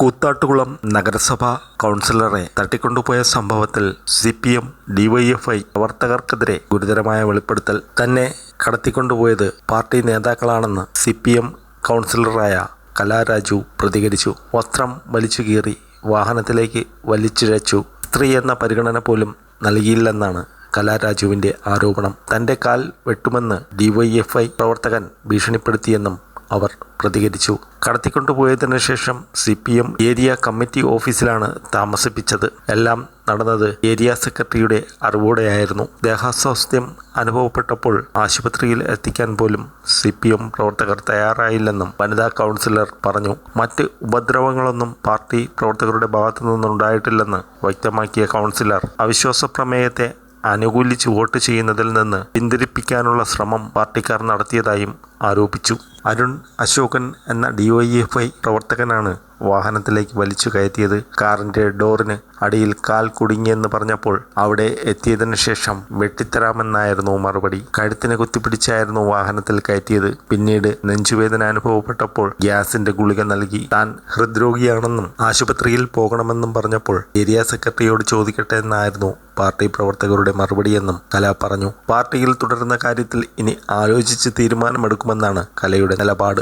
കൂത്താട്ടുകുളം നഗരസഭാ കൗൺസിലറെ തട്ടിക്കൊണ്ടുപോയ സംഭവത്തിൽ CPM DYFI പ്രവർത്തകർക്കെതിരെ ഗുരുതരമായ വെളിപ്പെടുത്തൽ. തന്നെ കടത്തിക്കൊണ്ടുപോയത് പാർട്ടി നേതാക്കളാണെന്ന് CPM കൗൺസിലറായ കലാരാജു പ്രതികരിച്ചു. വസ്ത്രം വലിച്ചു കീറി വാഹനത്തിലേക്ക് വലിച്ചിഴച്ചു. സ്ത്രീ എന്ന പരിഗണന പോലും നൽകിയില്ലെന്നാണ് കലാരാജുവിൻ്റെ ആരോപണം. തൻ്റെ കാൽ വെട്ടുമെന്ന് DYFI പ്രവർത്തകൻ ഭീഷണിപ്പെടുത്തിയെന്നും അവർ പ്രതികരിച്ചു. കടത്തിക്കൊണ്ടുപോയതിനു ശേഷം CPM ഏരിയ കമ്മിറ്റി ഓഫീസിലാണ് താമസിപ്പിച്ചത്. എല്ലാം നടന്നത് ഏരിയ സെക്രട്ടറിയുടെ അറിവോടെയായിരുന്നു. ദേഹാസ്വാസ്ഥ്യം അനുഭവപ്പെട്ടപ്പോൾ ആശുപത്രിയിൽ എത്തിക്കാൻ പോലും CPM പ്രവർത്തകർ തയ്യാറായില്ലെന്നും വനിതാ കൗൺസിലർ പറഞ്ഞു. മറ്റ് ഉപദ്രവങ്ങളൊന്നും പാർട്ടി പ്രവർത്തകരുടെ ഭാഗത്തു നിന്നുണ്ടായിട്ടില്ലെന്ന് വ്യക്തമാക്കിയ കൗൺസിലർ അവിശ്വാസ പ്രമേയത്തെ അനുകൂലിച്ച് വോട്ട് ചെയ്യുന്നതിൽ നിന്ന് പിന്തിരിപ്പിക്കാനുള്ള ശ്രമം പാർട്ടിക്കാർ നടത്തിയതായും ആരോപിച്ചു. അരുൺ അശോകൻ എന്ന DYFI പ്രവർത്തകനാണ് വാഹനത്തിലേക്ക് വലിച്ചു കയറ്റിയത്. കാറിൻ്റെ ഡോറിന് അടിയിൽ കാൽ കുടുങ്ങിയെന്ന് പറഞ്ഞപ്പോൾ അവിടെ എത്തിയതിനു ശേഷം വെട്ടിത്തരാമെന്നായിരുന്നു മറുപടി. കഴുത്തിന് കുത്തിപ്പിടിച്ചായിരുന്നു വാഹനത്തിൽ കയറ്റിയത്. പിന്നീട് നെഞ്ചുവേദന അനുഭവപ്പെട്ടപ്പോൾ ഗ്യാസിന്റെ ഗുളിക നൽകി. താൻ ഹൃദ്രോഗിയാണെന്നും ആശുപത്രിയിൽ പോകണമെന്നും പറഞ്ഞപ്പോൾ ഏരിയ സെക്രട്ടറിയോട് ചോദിക്കട്ടെ എന്നായിരുന്നു പാർട്ടി പ്രവർത്തകരുടെ മറുപടിയെന്നും കല പറഞ്ഞു. പാർട്ടിയിൽ തുടരുന്ന കാര്യത്തിൽ ഇനി ആലോചിച്ച് തീരുമാനമെടുക്കുമെന്നാണ് കലയുടെ നിലപാട്.